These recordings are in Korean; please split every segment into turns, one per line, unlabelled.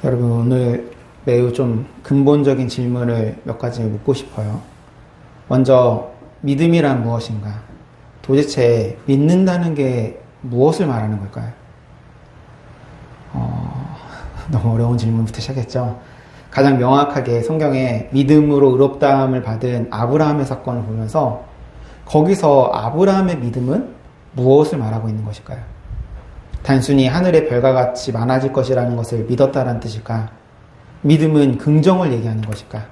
여러분, 오늘 매우 좀 근본적인 질문을 몇 가지 묻고 싶어요. 먼저, 믿음이란 무엇인가? 도대체 믿는다는 게 무엇을 말하는 걸까요? 너무 어려운 질문부터 시작했죠. 가장 명확하게 성경에 믿음으로 의롭다함을 받은 아브라함의 사건을 보면서 거기서 아브라함의 믿음은 무엇을 말하고 있는 것일까요? 단순히 하늘의 별과 같이 많아질 것이라는 것을 믿었다는 뜻일까? 믿음은 긍정을 얘기하는 것일까?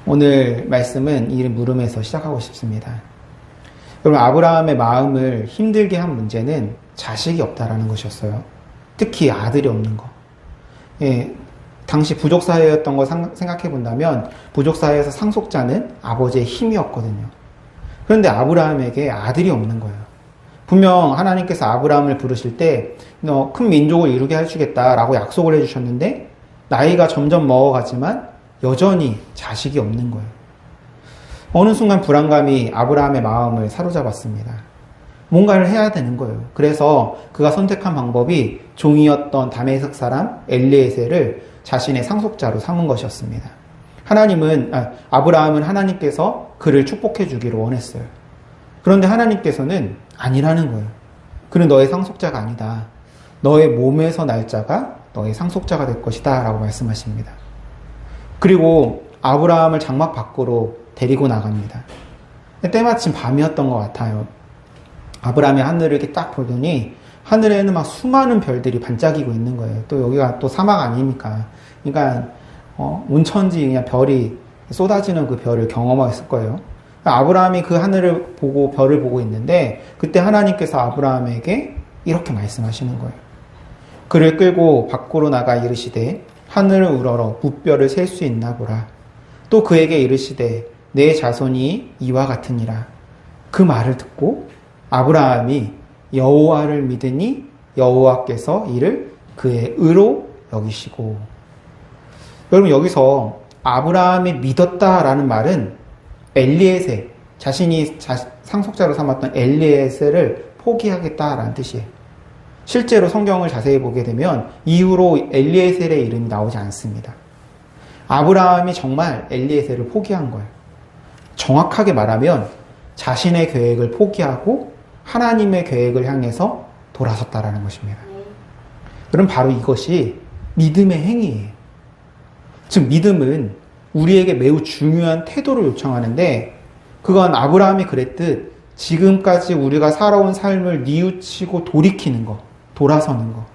오늘 말씀은 이 물음에서 시작하고 싶습니다. 여러분, 아브라함의 마음을 힘들게 한 문제는 자식이 없다라는 것이었어요. 특히 아들이 없는 거. 당시 부족사회였던 거 생각해 본다면 부족사회에서 상속자는 아버지의 힘이었거든요. 그런데 아브라함에게 아들이 없는 거예요. 분명 하나님께서 아브라함을 부르실 때 너 큰 민족을 이루게 해주겠다라고 약속을 해주셨는데 나이가 점점 먹어가지만 여전히 자식이 없는 거예요. 어느 순간 불안감이 아브라함의 마음을 사로잡았습니다. 뭔가를 해야 되는 거예요. 그래서 그가 선택한 방법이 종이었던 다메섹 사람 엘리에셀을 자신의 상속자로 삼은 것이었습니다. 아브라함은 하나님께서 그를 축복해 주기를 원했어요. 그런데 하나님께서는 아니라는 거예요. 그는 너의 상속자가 아니다. 너의 몸에서 날 자가 너의 상속자가 될 것이다 라고 말씀하십니다. 그리고 아브라함을 장막 밖으로 데리고 나갑니다. 때마침 밤이었던 것 같아요. 아브라함이 하늘을 이렇게 딱 보더니 하늘에는 막 수많은 별들이 반짝이고 있는 거예요. 또 여기가 또 사막 아닙니까? 그러니까 온천지 그냥 별이 쏟아지는 그 별을 경험했을 거예요. 아브라함이 그 하늘을 보고 별을 보고 있는데 그때 하나님께서 아브라함에게 이렇게 말씀하시는 거예요. 그를 끌고 밖으로 나가 이르시되 하늘을 우러러 무뼈를 셀 수 있나 보라. 또 그에게 이르시되 내 자손이 이와 같으니라. 그 말을 듣고 아브라함이 여호와를 믿으니 여호와께서 이를 그의 의로 여기시고. 여러분, 여기서 아브라함이 믿었다라는 말은 엘리에셀, 자신이 상속자로 삼았던 엘리에셀을 포기하겠다라는 뜻이에요. 실제로 성경을 자세히 보게 되면 이후로 엘리에셀의 이름이 나오지 않습니다. 아브라함이 정말 엘리에셀을 포기한 거예요. 정확하게 말하면 자신의 계획을 포기하고 하나님의 계획을 향해서 돌아섰다라는 것입니다. 그럼 바로 이것이 믿음의 행위예요. 즉 믿음은 우리에게 매우 중요한 태도를 요청하는데 그건 아브라함이 그랬듯 지금까지 우리가 살아온 삶을 뉘우치고 돌이키는 것, 돌아서는 것.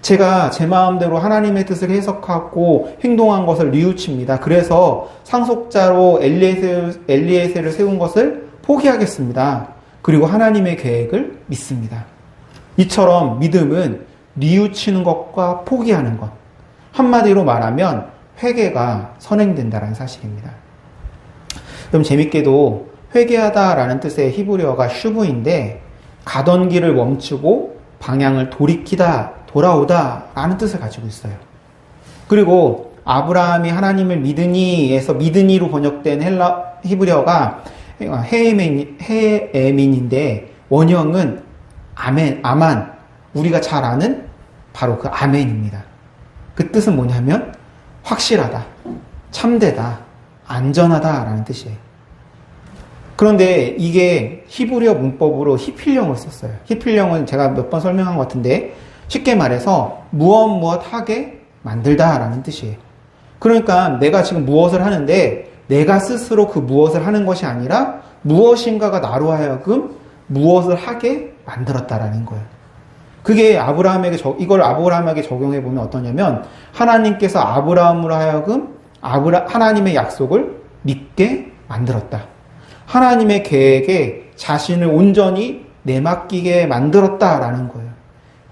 제가 제 마음대로 하나님의 뜻을 해석하고 행동한 것을 뉘우칩니다. 그래서 상속자로 엘리에셀을 세운 것을 포기하겠습니다. 그리고 하나님의 계획을 믿습니다. 이처럼 믿음은 뉘우치는 것과 포기하는 것. 한마디로 말하면 회개가 선행된다는 사실입니다. 그럼 재밌게도 회개하다라는 뜻의 히브리어가 슈브인데 가던 길을 멈추고 방향을 돌이키다, 돌아오다 라는 뜻을 가지고 있어요. 그리고 아브라함이 하나님을 믿으니에서 믿으니로 번역된 히브리어가 헤에민인데 원형은 아만, 우리가 잘 아는 바로 그 아멘입니다. 그 뜻은 뭐냐면 확실하다, 참되다, 안전하다라는 뜻이에요. 그런데 이게 히브리어 문법으로 히필령을 썼어요. 히필령은 제가 몇 번 설명한 것 같은데 쉽게 말해서 무엇 하게 만들다라는 뜻이에요. 그러니까 내가 지금 무엇을 하는데 내가 스스로 그 무엇을 하는 것이 아니라 무엇인가가 나로 하여금 무엇을 하게 만들었다라는 거예요. 그게 이걸 아브라함에게 적용해 보면 어떠냐면 하나님께서 아브라함으로 하여금 하나님의 약속을 믿게 만들었다. 하나님의 계획에 자신을 온전히 내맡기게 만들었다라는 거예요.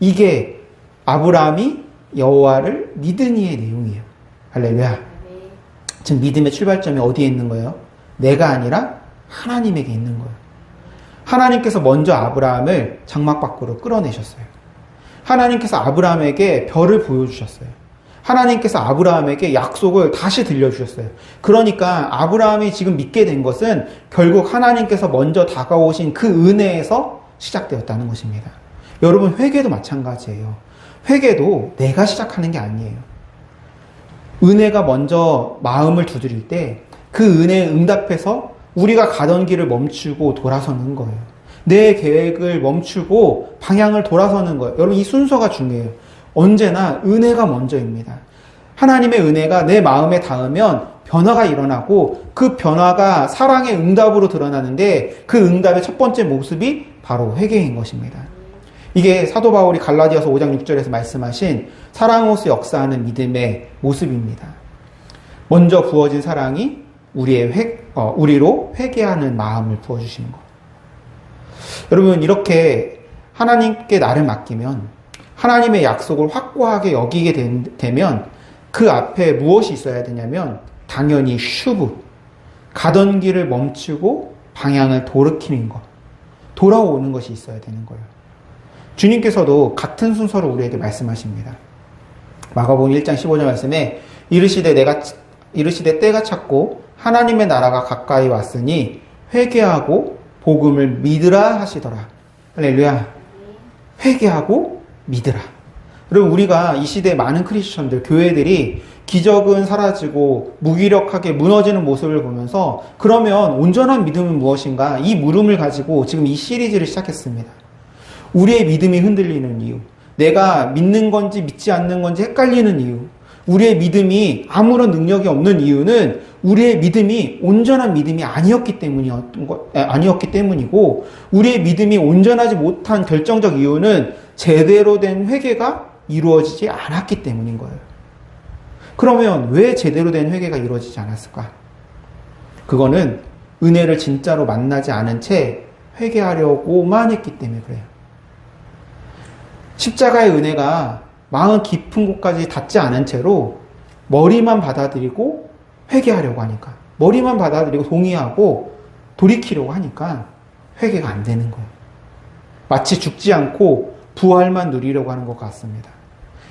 이게 아브라함이 여호와를 믿으니의 내용이에요. 할렐루야. 지금 믿음의 출발점이 어디에 있는 거예요? 내가 아니라 하나님에게 있는 거예요. 하나님께서 먼저 아브라함을 장막 밖으로 끌어내셨어요. 하나님께서 아브라함에게 별을 보여주셨어요. 하나님께서 아브라함에게 약속을 다시 들려주셨어요. 그러니까 아브라함이 지금 믿게 된 것은 결국 하나님께서 먼저 다가오신 그 은혜에서 시작되었다는 것입니다. 여러분, 회개도 마찬가지예요. 회개도 내가 시작하는 게 아니에요. 은혜가 먼저 마음을 두드릴 때 그 은혜에 응답해서 우리가 가던 길을 멈추고 돌아서는 거예요. 내 계획을 멈추고 방향을 돌아서는 거예요. 여러분, 이 순서가 중요해요. 언제나 은혜가 먼저입니다. 하나님의 은혜가 내 마음에 닿으면 변화가 일어나고 그 변화가 사랑의 응답으로 드러나는데 그 응답의 첫 번째 모습이 바로 회개인 것입니다. 이게 사도 바울이 갈라디아서 5장 6절에서 말씀하신 사랑으로서 역사하는 믿음의 모습입니다. 먼저 부어진 사랑이 우리로 회개하는 마음을 부어주시는 것. 여러분, 이렇게 하나님께 나를 맡기면 하나님의 약속을 확고하게 여기게 되면 그 앞에 무엇이 있어야 되냐면 당연히 슈브, 가던 길을 멈추고 방향을 돌이키는 것, 돌아오는 것이 있어야 되는 거예요. 주님께서도 같은 순서로 우리에게 말씀하십니다. 마가복음 1장 15절 말씀에 이르시되 때가 찼고 하나님의 나라가 가까이 왔으니 회개하고 복음을 믿으라 하시더라. 할렐루야. 회개하고 믿으라. 여러분, 우리가 이 시대의 많은 크리스천들, 교회들이 기적은 사라지고 무기력하게 무너지는 모습을 보면서 그러면 온전한 믿음은 무엇인가? 이 물음을 가지고 지금 이 시리즈를 시작했습니다. 우리의 믿음이 흔들리는 이유, 내가 믿는 건지 믿지 않는 건지 헷갈리는 이유, 우리의 믿음이 아무런 능력이 없는 이유는 우리의 믿음이 온전한 믿음이 아니었기 때문이고, 우리의 믿음이 온전하지 못한 결정적 이유는 제대로 된 회개가 이루어지지 않았기 때문인 거예요. 그러면 왜 제대로 된 회개가 이루어지지 않았을까? 그거는 은혜를 진짜로 만나지 않은 채 회개하려고만 했기 때문에 그래요. 십자가의 은혜가 마음 깊은 곳까지 닿지 않은 채로 머리만 받아들이고 회개하려고 하니까, 머리만 받아들이고 동의하고 돌이키려고 하니까 회개가 안 되는 거예요. 마치 죽지 않고 부활만 누리려고 하는 것 같습니다.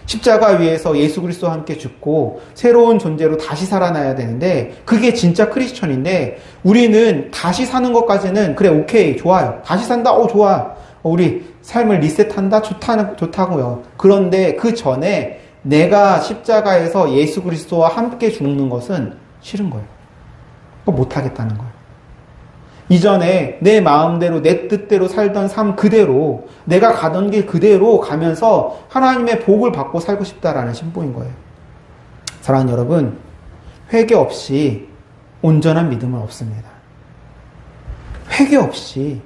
십자가 위에서 예수 그리스도와 함께 죽고 새로운 존재로 다시 살아나야 되는데, 그게 진짜 크리스천인데 우리는 다시 사는 것까지는 그래, 오케이, 좋아요. 다시 산다, 좋아. 우리 삶을 리셋한다, 좋다고요. 그런데 그 전에 내가 십자가에서 예수 그리스도와 함께 죽는 것은 싫은 거예요. 못하겠다는 거예요. 이전에 내 마음대로 내 뜻대로 살던 삶 그대로, 내가 가던 길 그대로 가면서 하나님의 복을 받고 살고 싶다라는 신보인 거예요. 사랑하는 여러분, 회개 없이 온전한 믿음은 없습니다. 회개 없이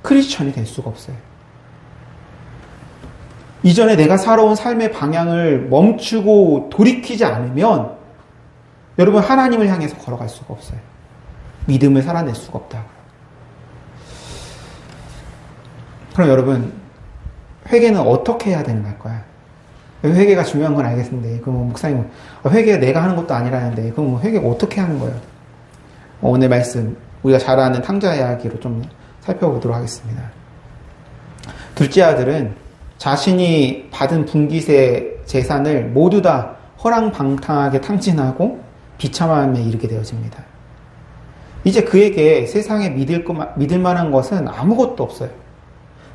크리스천이 될 수가 없어요. 이전에 내가 살아온 삶의 방향을 멈추고 돌이키지 않으면 여러분, 하나님을 향해서 걸어갈 수가 없어요. 믿음을 살아낼 수가 없다고요. 그럼 여러분, 회개는 어떻게 해야 되는 걸까요? 회개가 중요한 건 알겠는데, 그럼 목사님, 회개가 내가 하는 것도 아니라는데, 그럼 회개가 어떻게 하는 거예요? 오늘 말씀, 우리가 잘 아는 탕자 이야기로 좀 살펴보도록 하겠습니다. 둘째 아들은 자신이 받은 분깃의 재산을 모두 다 허랑방탕하게 탕진하고 비참함에 이르게 되어집니다. 이제 그에게 세상에 믿을 만한 것은 아무것도 없어요.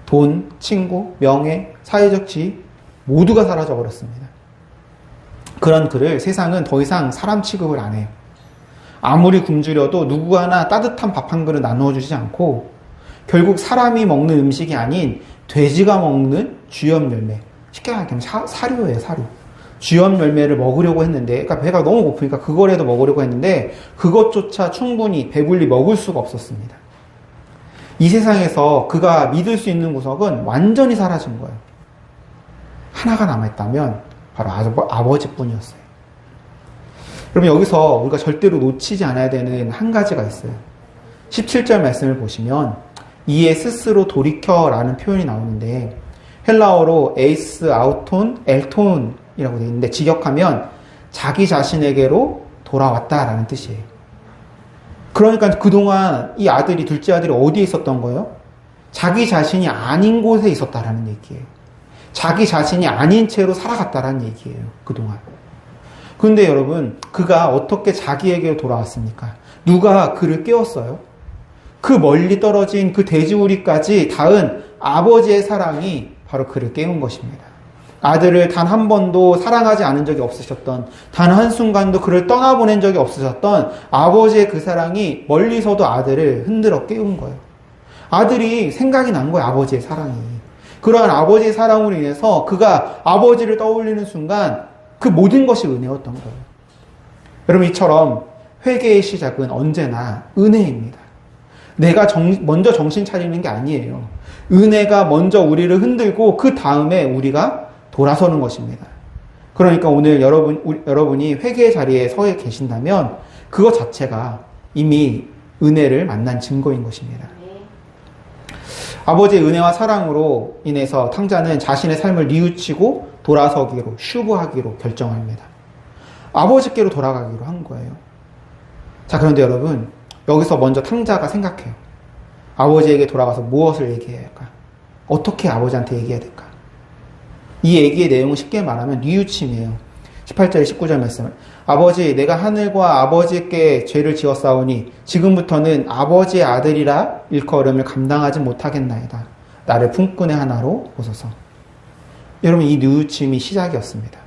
돈, 친구, 명예, 사회적 지위 모두가 사라져 버렸습니다. 그런 그를 세상은 더 이상 사람 취급을 안 해요. 아무리 굶주려도 누구 하나 따뜻한 밥 한 그릇 나누어 주지 않고, 결국 사람이 먹는 음식이 아닌 돼지가 먹는 쥐염 열매, 쉽게 말하면 사료예요, 사료. 쥐염 열매를 먹으려고 했는데, 그러니까 배가 너무 고프니까 그거라도 먹으려고 했는데 그것조차 충분히 배불리 먹을 수가 없었습니다. 이 세상에서 그가 믿을 수 있는 구석은 완전히 사라진 거예요. 하나가 남아있다면 바로 아버지뿐이었어요. 그러면 여기서 우리가 절대로 놓치지 않아야 되는 한 가지가 있어요. 17절 말씀을 보시면 이에 스스로 돌이켜라는 표현이 나오는데, 헬라어로 에이스 아우톤 엘톤이라고 되어 있는데, 직역하면 자기 자신에게로 돌아왔다라는 뜻이에요. 그러니까 그동안 이 아들이, 둘째 아들이 어디에 있었던 거예요? 자기 자신이 아닌 곳에 있었다라는 얘기예요. 자기 자신이 아닌 채로 살아갔다라는 얘기예요, 그동안. 그런데 여러분, 그가 어떻게 자기에게로 돌아왔습니까? 누가 그를 깨웠어요? 그 멀리 떨어진 그 돼지우리까지 닿은 아버지의 사랑이 바로 그를 깨운 것입니다. 아들을 단 한 번도 사랑하지 않은 적이 없으셨던, 단 한순간도 그를 떠나보낸 적이 없으셨던 아버지의 그 사랑이 멀리서도 아들을 흔들어 깨운 거예요. 아들이 생각이 난 거예요, 아버지의 사랑이. 그러한 아버지의 사랑으로 인해서 그가 아버지를 떠올리는 순간 그 모든 것이 은혜였던 거예요. 여러분, 이처럼 회개의 시작은 언제나 은혜입니다. 내가 먼저 정신 차리는 게 아니에요. 은혜가 먼저 우리를 흔들고 그 다음에 우리가 돌아서는 것입니다. 그러니까 오늘 여러분이 회개의 자리에 서 계신다면 그것 자체가 이미 은혜를 만난 증거인 것입니다. 아버지의 은혜와 사랑으로 인해서 탕자는 자신의 삶을 뉘우치고 돌아서기로, 슈브하기로 결정합니다. 아버지께로 돌아가기로 한 거예요. 자, 그런데 여러분, 여기서 먼저 탕자가 생각해요. 아버지에게 돌아가서 무엇을 얘기해야 할까? 어떻게 아버지한테 얘기해야 될까? 이 얘기의 내용은 쉽게 말하면 뉘우침이에요. 18절, 19절 말씀을. 아버지, 내가 하늘과 아버지께 죄를 지었사오니 지금부터는 아버지의 아들이라 일컬음을 감당하지 못하겠나이다. 나를 품꾼의 하나로 보소서. 여러분, 이 뉘우침이 시작이었습니다.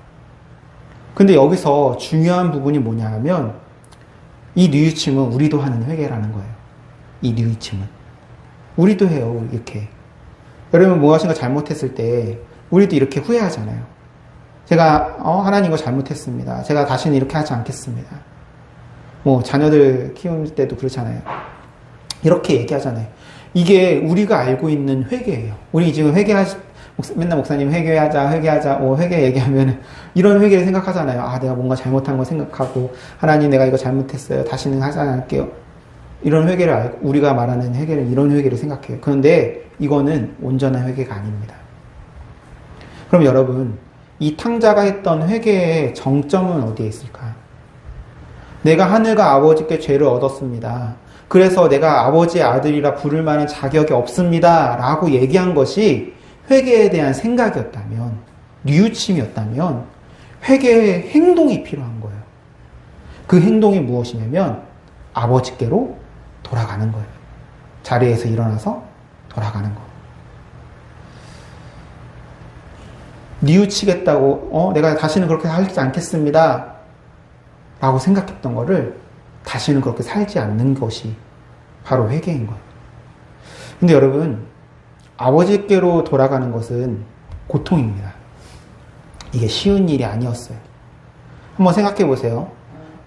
근데 여기서 중요한 부분이 뭐냐 하면 이 뉘우침은 우리도 하는 회개라는 거예요. 이 뉘우침은. 우리도 해요, 이렇게. 여러분, 무엇인가 잘못했을 때 우리도 이렇게 후회하잖아요. 제가 하나님 이거 잘못했습니다. 제가 다시는 이렇게 하지 않겠습니다. 뭐 자녀들 키울 때도 그렇잖아요. 이렇게 얘기하잖아요. 이게 우리가 알고 있는 회개예요. 우리 지금 맨날 목사님 회개하자, 회개 얘기하면 이런 회개를 생각하잖아요. 아, 내가 뭔가 잘못한 거 생각하고 하나님 내가 이거 잘못했어요. 다시는 하지 않을게요. 이런 회개를 알고 우리가 말하는 회개는 이런 회개를 생각해요. 그런데 이거는 온전한 회개가 아닙니다. 그럼 여러분, 이 탕자가 했던 회개의 정점은 어디에 있을까? 내가 하늘과 아버지께 죄를 얻었습니다. 그래서 내가 아버지의 아들이라 부를 만한 자격이 없습니다. 라고 얘기한 것이 회개에 대한 생각이었다면, 뉘우침이었다면 회개의 행동이 필요한 거예요. 그 행동이 무엇이냐면 아버지께로 돌아가는 거예요. 자리에서 일어나서 돌아가는 거. 뉘우치겠다고 내가 다시는 그렇게 살지 않겠습니다 라고 생각했던 거를 다시는 그렇게 살지 않는 것이 바로 회개인 거예요. 근데 여러분, 아버지께로 돌아가는 것은 고통입니다. 이게 쉬운 일이 아니었어요. 한번 생각해 보세요.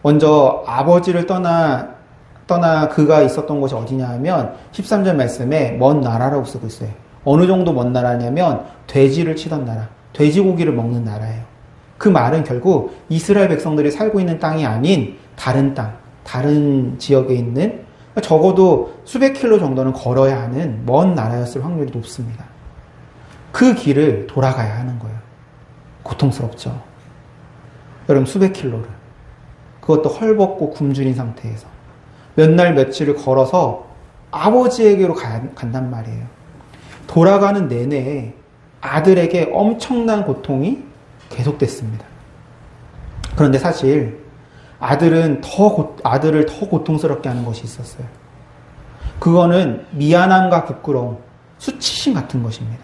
먼저 아버지를 떠나 그가 있었던 곳이 어디냐 하면 13절 말씀에 먼 나라라고 쓰고 있어요. 어느 정도 먼 나라냐면 돼지를 치던 나라, 돼지고기를 먹는 나라예요. 그 말은 결국 이스라엘 백성들이 살고 있는 땅이 아닌 다른 땅, 다른 지역에 있는 적어도 수백 킬로 정도는 걸어야 하는 먼 나라였을 확률이 높습니다. 그 길을 돌아가야 하는 거예요. 고통스럽죠. 여러분, 수백 킬로를. 그것도 헐벗고 굶주린 상태에서 몇 날 며칠을 걸어서 아버지에게로 간단 말이에요. 돌아가는 내내 아들에게 엄청난 고통이 계속됐습니다. 그런데 사실 아들을 더 고통스럽게 하는 것이 있었어요. 그거는 미안함과 부끄러움, 수치심 같은 것입니다.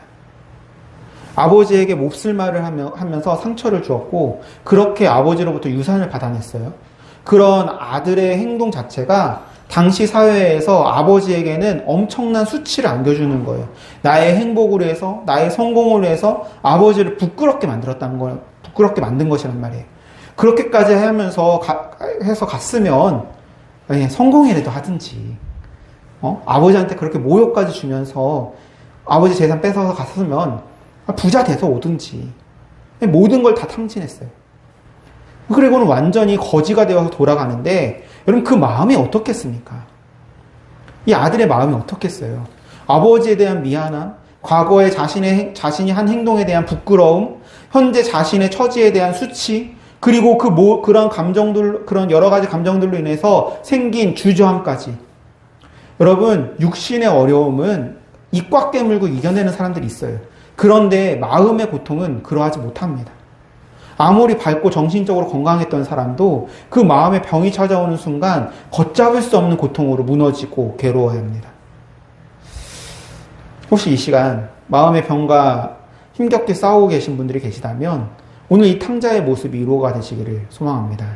아버지에게 몹쓸 말을 하면서 상처를 주었고 그렇게 아버지로부터 유산을 받아냈어요. 그런 아들의 행동 자체가 당시 사회에서 아버지에게는 엄청난 수치를 안겨주는 거예요. 나의 행복으로 해서, 나의 성공으로 해서 아버지를 부끄럽게 만든 것이란 말이에요. 그렇게까지 하면서 해서 갔으면 성공이라도 하든지, 아버지한테 그렇게 모욕까지 주면서 아버지 재산 뺏어서 갔으면 부자 돼서 오든지, 모든 걸 다 탕진했어요. 그리고는 완전히 거지가 되어서 돌아가는데 여러분, 그 마음이 어떻겠습니까? 이 아들의 마음이 어떻겠어요? 아버지에 대한 미안함, 과거에 자신이 한 행동에 대한 부끄러움, 현재 자신의 처지에 대한 수치, 그리고 그런 여러 가지 감정들로 인해서 생긴 주저함까지. 여러분, 육신의 어려움은 입 꽉 깨물고 이겨내는 사람들이 있어요. 그런데 마음의 고통은 그러하지 못합니다. 아무리 밝고 정신적으로 건강했던 사람도 그 마음에 병이 찾아오는 순간 걷잡을 수 없는 고통으로 무너지고 괴로워야 합니다. 혹시 이 시간 마음의 병과 힘겹게 싸우고 계신 분들이 계시다면 오늘 이 탕자의 모습이 위로가 되시기를 소망합니다.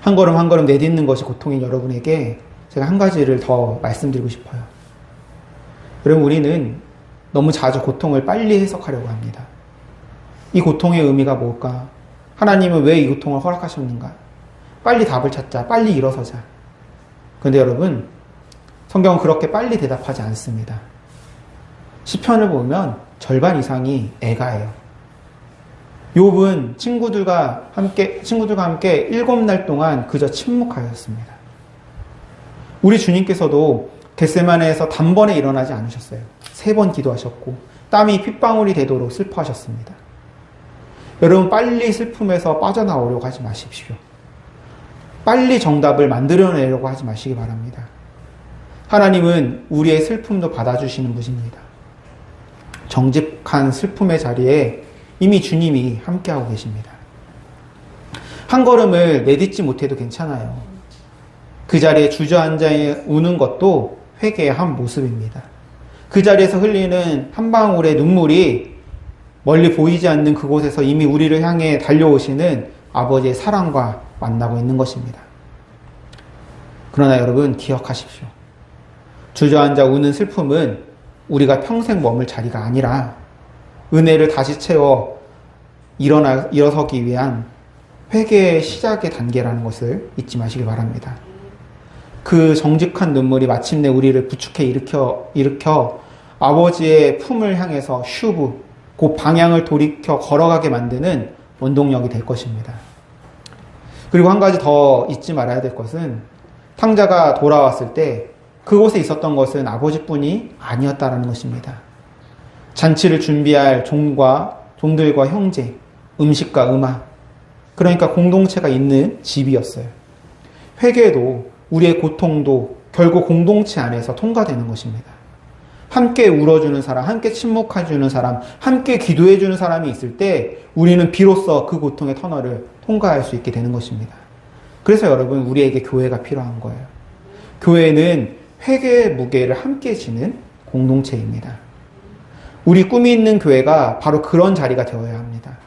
한 걸음 한 걸음 내딛는 것이 고통인 여러분에게 제가 한 가지를 더 말씀드리고 싶어요. 여러분, 우리는 너무 자주 고통을 빨리 해석하려고 합니다. 이 고통의 의미가 뭘까? 하나님은 왜 이 고통을 허락하셨는가? 빨리 답을 찾자. 빨리 일어서자. 그런데 여러분, 성경은 그렇게 빨리 대답하지 않습니다. 시편을 보면 절반 이상이 애가예요. 욥은 친구들과 함께 7날 동안 그저 침묵하였습니다. 우리 주님께서도 겟세마네에서 단번에 일어나지 않으셨어요. 3번 기도하셨고 땀이 핏방울이 되도록 슬퍼하셨습니다. 여러분, 빨리 슬픔에서 빠져나오려고 하지 마십시오. 빨리 정답을 만들어내려고 하지 마시기 바랍니다. 하나님은 우리의 슬픔도 받아주시는 분입니다. 정직한 슬픔의 자리에 이미 주님이 함께하고 계십니다. 한 걸음을 내딛지 못해도 괜찮아요. 그 자리에 주저앉아 우는 것도 회개의 한 모습입니다. 그 자리에서 흘리는 한 방울의 눈물이 멀리 보이지 않는 그곳에서 이미 우리를 향해 달려오시는 아버지의 사랑과 만나고 있는 것입니다. 그러나 여러분, 기억하십시오. 주저앉아 우는 슬픔은 우리가 평생 머물 자리가 아니라 은혜를 다시 채워 일어서기 위한 회개의 시작의 단계라는 것을 잊지 마시기 바랍니다. 그 정직한 눈물이 마침내 우리를 부축해 일으켜 아버지의 품을 향해서 슈브, 그 방향을 돌이켜 걸어가게 만드는 원동력이 될 것입니다. 그리고 한 가지 더 잊지 말아야 될 것은 탕자가 돌아왔을 때 그곳에 있었던 것은 아버지뿐이 아니었다라는 것입니다. 잔치를 준비할 종들과 형제, 음식과 음악, 그러니까 공동체가 있는 집이었어요. 회개도 우리의 고통도 결국 공동체 안에서 통과되는 것입니다. 함께 울어주는 사람, 함께 침묵해주는 사람, 함께 기도해주는 사람이 있을 때 우리는 비로소 그 고통의 터널을 통과할 수 있게 되는 것입니다. 그래서 여러분, 우리에게 교회가 필요한 거예요. 교회는 회개의 무게를 함께 지는 공동체입니다. 우리 꿈이 있는 교회가 바로 그런 자리가 되어야 합니다.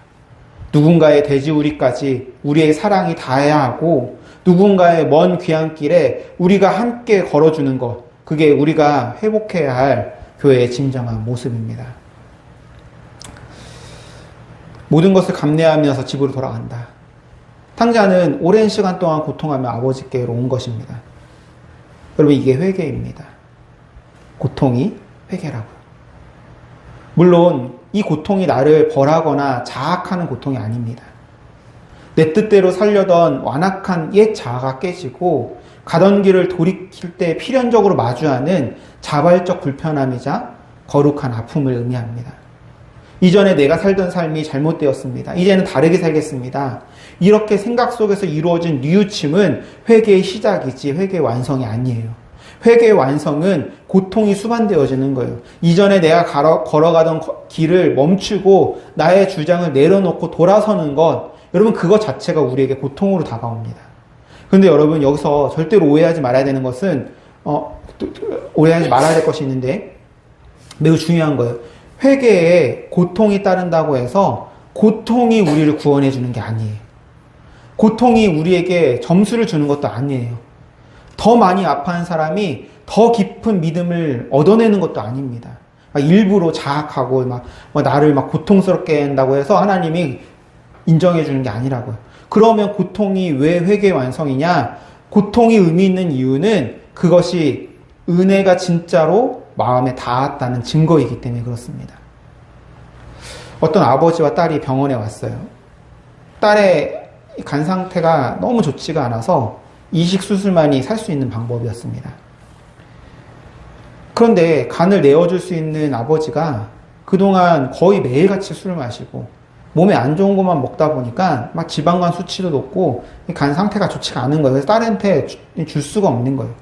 누군가의 돼지우리까지 우리의 사랑이 닿아야 하고 누군가의 먼 귀향길에 우리가 함께 걸어주는 것, 그게 우리가 회복해야 할 교회의 진정한 모습입니다. 모든 것을 감내하면서 집으로 돌아간다. 탕자는 오랜 시간 동안 고통하며 아버지께로 온 것입니다. 여러분, 이게 회개입니다. 고통이 회개라고요. 물론 이 고통이 나를 벌하거나 자학하는 고통이 아닙니다. 내 뜻대로 살려던 완악한 옛 자아가 깨지고 가던 길을 돌이킬 때 필연적으로 마주하는 자발적 불편함이자 거룩한 아픔을 의미합니다. 이전에 내가 살던 삶이 잘못되었습니다. 이제는 다르게 살겠습니다. 이렇게 생각 속에서 이루어진 뉘우침은 회개의 시작이지 회개의 완성이 아니에요. 회개의 완성은 고통이 수반되어지는 거예요. 이전에 내가 걸어가던 길을 멈추고 나의 주장을 내려놓고 돌아서는 것, 여러분, 그것 자체가 우리에게 고통으로 다가옵니다. 그런데 여러분, 여기서 절대로 오해하지 말아야 되는 것은 오해하지 말아야 될 것이 있는데 매우 중요한 거예요. 회개에 고통이 따른다고 해서 고통이 우리를 구원해 주는 게 아니에요. 고통이 우리에게 점수를 주는 것도 아니에요. 더 많이 아파한 사람이 더 깊은 믿음을 얻어내는 것도 아닙니다. 일부러 자학하고 나를 고통스럽게 한다고 해서 하나님이 인정해 주는 게 아니라고요. 그러면 고통이 왜 회개의 완성이냐? 고통이 의미 있는 이유는 그것이 은혜가 진짜로 마음에 닿았다는 증거이기 때문에 그렇습니다. 어떤 아버지와 딸이 병원에 왔어요. 딸의 간 상태가 너무 좋지가 않아서 이식 수술만이 살 수 있는 방법이었습니다. 그런데 간을 내어줄 수 있는 아버지가 그동안 거의 매일같이 술을 마시고 몸에 안 좋은 것만 먹다 보니까 막 지방간 수치도 높고 간 상태가 좋지가 않은 거예요. 그래서 딸한테 줄 수가 없는 거예요.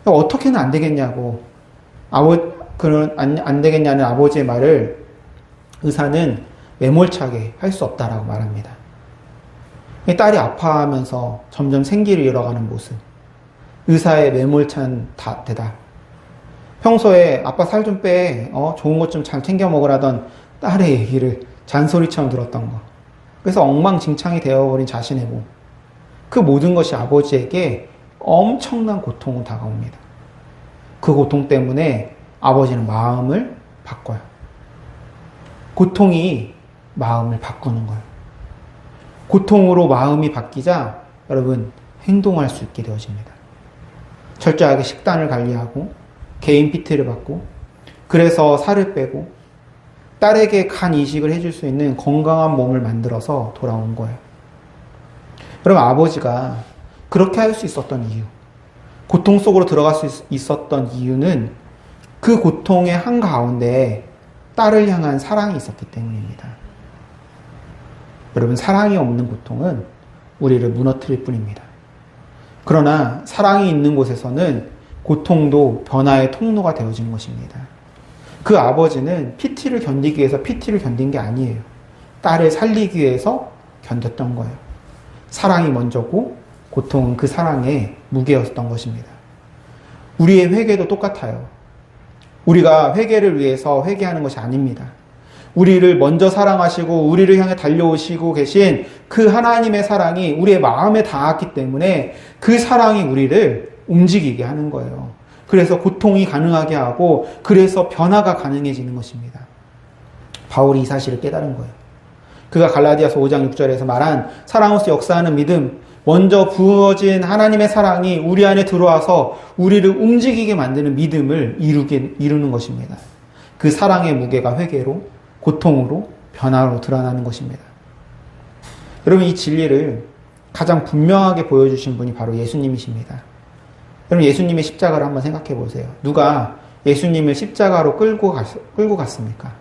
어떻게는 안 되겠냐고 안 되겠냐는 아버지의 말을 의사는 매몰차게 할 수 없다라고 말합니다. 딸이 아파하면서 점점 생기를 잃어가는 모습, 의사의 매몰찬 대답. 평소에 아빠 살 좀 빼, 좋은 것 좀 잘 챙겨 먹으라던 딸의 얘기를 잔소리처럼 들었던 거. 그래서 엉망진창이 되어버린 자신의 몸. 그 모든 것이 아버지에게 엄청난 고통으로 다가옵니다. 그 고통 때문에 아버지는 마음을 바꿔요. 고통이 마음을 바꾸는 거예요. 고통으로 마음이 바뀌자 여러분 행동할 수 있게 되어집니다. 철저하게 식단을 관리하고 개인 PT를 받고 그래서 살을 빼고 딸에게 간 이식을 해줄 수 있는 건강한 몸을 만들어서 돌아온 거예요. 여러분 아버지가 그렇게 할 수 있었던 이유, 고통 속으로 들어갈 수 있었던 이유는 그 고통의 한가운데 딸을 향한 사랑이 있었기 때문입니다. 여러분 사랑이 없는 고통은 우리를 무너뜨릴 뿐입니다. 그러나 사랑이 있는 곳에서는 고통도 변화의 통로가 되어지는 것입니다. 그 아버지는 PT를 견디기 위해서 PT를 견딘 게 아니에요. 딸을 살리기 위해서 견뎠던 거예요. 사랑이 먼저고 고통은 그 사랑의 무게였던 것입니다. 우리의 회개도 똑같아요. 우리가 회개를 위해서 회개하는 것이 아닙니다. 우리를 먼저 사랑하시고 우리를 향해 달려오시고 계신 그 하나님의 사랑이 우리의 마음에 닿았기 때문에 그 사랑이 우리를 움직이게 하는 거예요. 그래서 고통이 가능하게 하고 그래서 변화가 가능해지는 것입니다. 바울이 이 사실을 깨달은 거예요. 그가 갈라디아서 5장 6절에서 말한 사랑으로서 역사하는 믿음, 먼저 부어진 하나님의 사랑이 우리 안에 들어와서 우리를 움직이게 만드는 믿음을 이루는 것입니다. 그 사랑의 무게가 회개로, 고통으로, 변화로 드러나는 것입니다. 여러분 이 진리를 가장 분명하게 보여주신 분이 바로 예수님이십니다. 여러분 예수님의 십자가를 한번 생각해 보세요. 누가 예수님을 십자가로 끌고 갔습니까?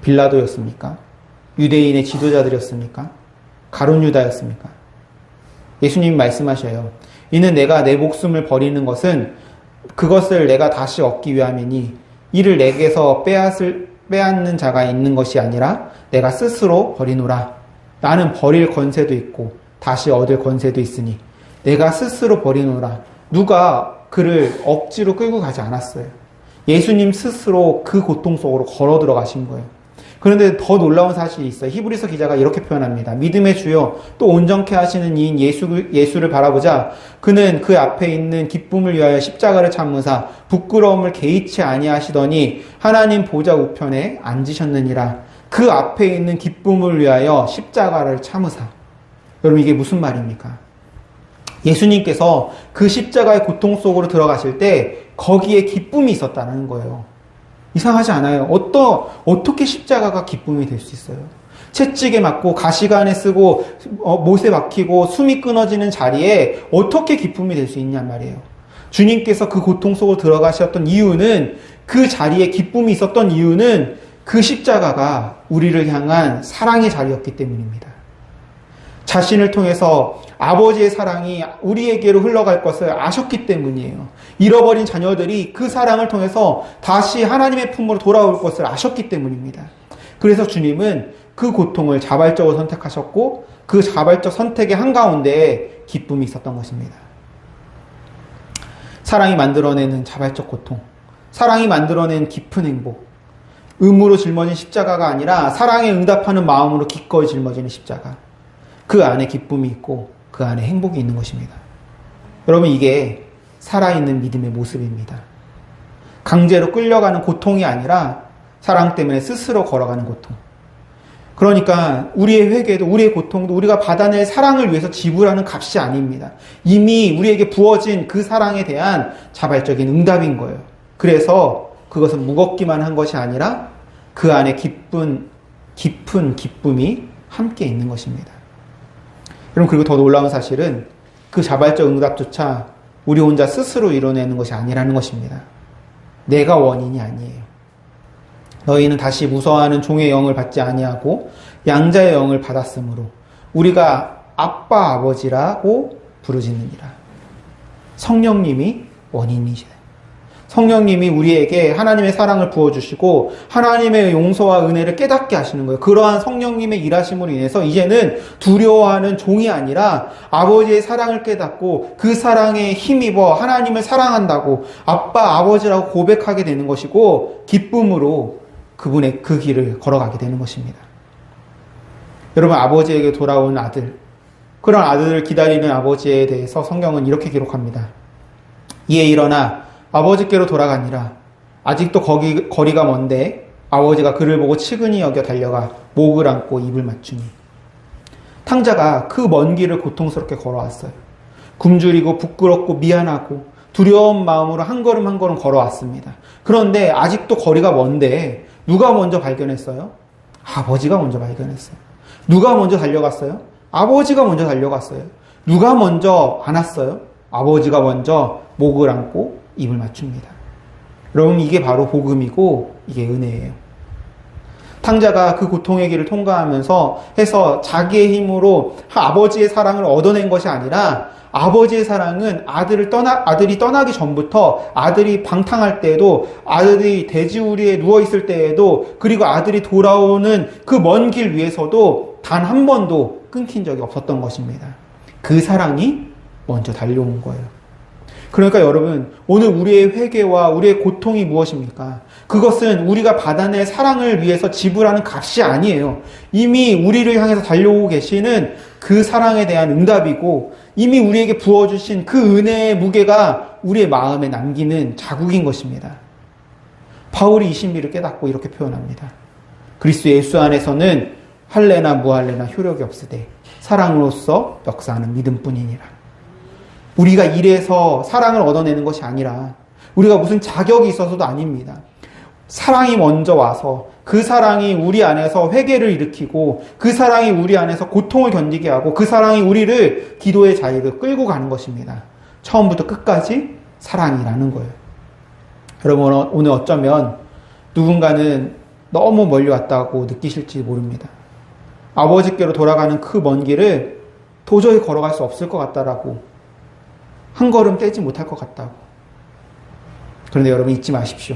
빌라도였습니까? 유대인의 지도자들이었습니까? 가룟 유다였습니까? 예수님이 말씀하셔요. 이는 내가 내 목숨을 버리는 것은 그것을 내가 다시 얻기 위함이니 이를 내게서 빼앗는 자가 있는 것이 아니라 내가 스스로 버리노라. 나는 버릴 권세도 있고 다시 얻을 권세도 있으니 내가 스스로 버리노라. 누가 그를 억지로 끌고 가지 않았어요. 예수님 스스로 그 고통 속으로 걸어 들어가신 거예요. 그런데 더 놀라운 사실이 있어요. 히브리서 기자가 이렇게 표현합니다. 믿음의 주요 또 온전케 하시는 이인 예수를 바라보자 그는 그 앞에 있는 기쁨을 위하여 십자가를 참으사 부끄러움을 개의치 아니하시더니 하나님 보좌 우편에 앉으셨느니라. 그 앞에 있는 기쁨을 위하여 십자가를 참으사. 여러분 이게 무슨 말입니까? 예수님께서 그 십자가의 고통 속으로 들어가실 때 거기에 기쁨이 있었다는 거예요. 이상하지 않아요? 어떻게 십자가가 기쁨이 될 수 있어요? 채찍에 맞고 가시관에 쓰고 못에 박히고 숨이 끊어지는 자리에 어떻게 기쁨이 될 수 있냔 말이에요. 주님께서 그 고통 속으로 들어가셨던 이유는 그 자리에 기쁨이 있었던 이유는 그 십자가가 우리를 향한 사랑의 자리였기 때문입니다. 자신을 통해서 아버지의 사랑이 우리에게로 흘러갈 것을 아셨기 때문이에요. 잃어버린 자녀들이 그 사랑을 통해서 다시 하나님의 품으로 돌아올 것을 아셨기 때문입니다. 그래서 주님은 그 고통을 자발적으로 선택하셨고 그 자발적 선택의 한가운데 기쁨이 있었던 것입니다. 사랑이 만들어내는 자발적 고통, 사랑이 만들어낸 깊은 행복, 의무로 짊어진 십자가가 아니라 사랑에 응답하는 마음으로 기꺼이 짊어지는 십자가. 그 안에 기쁨이 있고 그 안에 행복이 있는 것입니다. 여러분 이게 살아있는 믿음의 모습입니다. 강제로 끌려가는 고통이 아니라 사랑 때문에 스스로 걸어가는 고통. 그러니까 우리의 회개도 우리의 고통도 우리가 받아낼 사랑을 위해서 지불하는 값이 아닙니다. 이미 우리에게 부어진 그 사랑에 대한 자발적인 응답인 거예요. 그래서 그것은 무겁기만 한 것이 아니라 그 안에 깊은 기쁨이 함께 있는 것입니다. 여러분 그리고 더 놀라운 사실은 그 자발적 응답조차 우리 혼자 스스로 이뤄내는 것이 아니라는 것입니다. 내가 원인이 아니에요. 너희는 다시 무서워하는 종의 영을 받지 아니하고 양자의 영을 받았으므로 우리가 아빠 아버지라고 부르짖느니라. 성령님이 원인이시다. 성령님이 우리에게 하나님의 사랑을 부어주시고 하나님의 용서와 은혜를 깨닫게 하시는 거예요. 그러한 성령님의 일하심으로 인해서 이제는 두려워하는 종이 아니라 아버지의 사랑을 깨닫고 그 사랑에 힘입어 하나님을 사랑한다고 아빠, 아버지라고 고백하게 되는 것이고 기쁨으로 그분의 그 길을 걸어가게 되는 것입니다. 여러분, 아버지에게 돌아온 아들, 그런 아들을 기다리는 아버지에 대해서 성경은 이렇게 기록합니다. 이에 일어나 아버지께로 돌아가니라. 아직도 거리가 먼데 아버지가 그를 보고 측은히 여겨 달려가 목을 안고 입을 맞추니. 탕자가 그 먼 길을 고통스럽게 걸어왔어요. 굶주리고 부끄럽고 미안하고 두려운 마음으로 한 걸음 한 걸음 걸어왔습니다. 그런데 아직도 거리가 먼데 누가 먼저 발견했어요? 아버지가 먼저 발견했어요. 누가 먼저 달려갔어요? 아버지가 먼저 달려갔어요. 누가 먼저 안았어요? 아버지가 먼저 목을 안고 입을 맞춥니다. 여러분, 이게 바로 복음이고 이게 은혜예요. 탕자가 그 고통의 길을 통과하면서 해서 자기의 힘으로 아버지의 사랑을 얻어낸 것이 아니라 아버지의 사랑은 아들이 떠나기 전부터 아들이 방탕할 때에도 아들이 돼지우리에 누워있을 때에도 그리고 아들이 돌아오는 그 먼 길 위에서도 단 한 번도 끊긴 적이 없었던 것입니다. 그 사랑이 먼저 달려온 거예요. 그러니까 여러분, 오늘 우리의 회개와 우리의 고통이 무엇입니까? 그것은 우리가 받아낼 사랑을 위해서 지불하는 값이 아니에요. 이미 우리를 향해서 달려오고 계시는 그 사랑에 대한 응답이고 이미 우리에게 부어주신 그 은혜의 무게가 우리의 마음에 남기는 자국인 것입니다. 바울이 이 신비를 깨닫고 이렇게 표현합니다. 그리스도 예수 안에서는 할례나 무할례나 효력이 없으되 사랑으로서 역사하는 믿음뿐이니라. 우리가 이래서 사랑을 얻어내는 것이 아니라 우리가 무슨 자격이 있어서도 아닙니다. 사랑이 먼저 와서 그 사랑이 우리 안에서 회개를 일으키고 그 사랑이 우리 안에서 고통을 견디게 하고 그 사랑이 우리를 기도의 자리로 끌고 가는 것입니다. 처음부터 끝까지 사랑이라는 거예요. 여러분, 오늘 어쩌면 누군가는 너무 멀리 왔다고 느끼실지 모릅니다. 아버지께로 돌아가는 그 먼 길을 도저히 걸어갈 수 없을 것 같다라고, 한 걸음 떼지 못할 것 같다고. 그런데 여러분, 잊지 마십시오.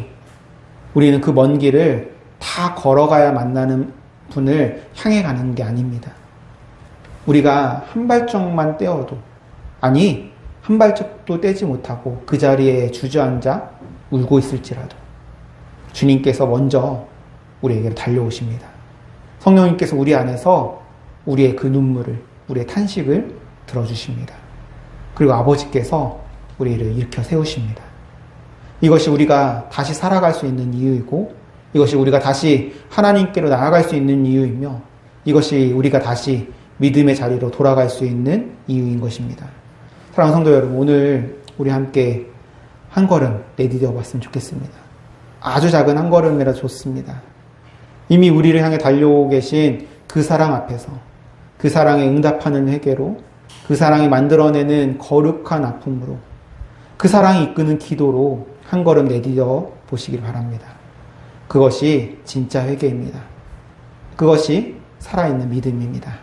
우리는 그 먼 길을 다 걸어가야 만나는 분을 향해 가는 게 아닙니다. 우리가 한 발짝만 떼어도, 아니 한 발짝도 떼지 못하고 그 자리에 주저앉아 울고 있을지라도 주님께서 먼저 우리에게 달려오십니다. 성령님께서 우리 안에서 우리의 그 눈물을, 우리의 탄식을 들어주십니다. 그리고 아버지께서 우리를 일으켜 세우십니다. 이것이 우리가 다시 살아갈 수 있는 이유이고, 이것이 우리가 다시 하나님께로 나아갈 수 있는 이유이며, 이것이 우리가 다시 믿음의 자리로 돌아갈 수 있는 이유인 것입니다. 사랑하는 성도 여러분, 오늘 우리 함께 한 걸음 내디뎌 봤으면 좋겠습니다. 아주 작은 한 걸음이라 좋습니다. 이미 우리를 향해 달려오고 계신 그 사랑 앞에서, 그 사랑에 응답하는 회개로, 그 사랑이 만들어내는 거룩한 아픔으로, 그 사랑이 이끄는 기도로 한 걸음 내디뎌 보시길 바랍니다. 그것이 진짜 회개입니다. 그것이 살아있는 믿음입니다.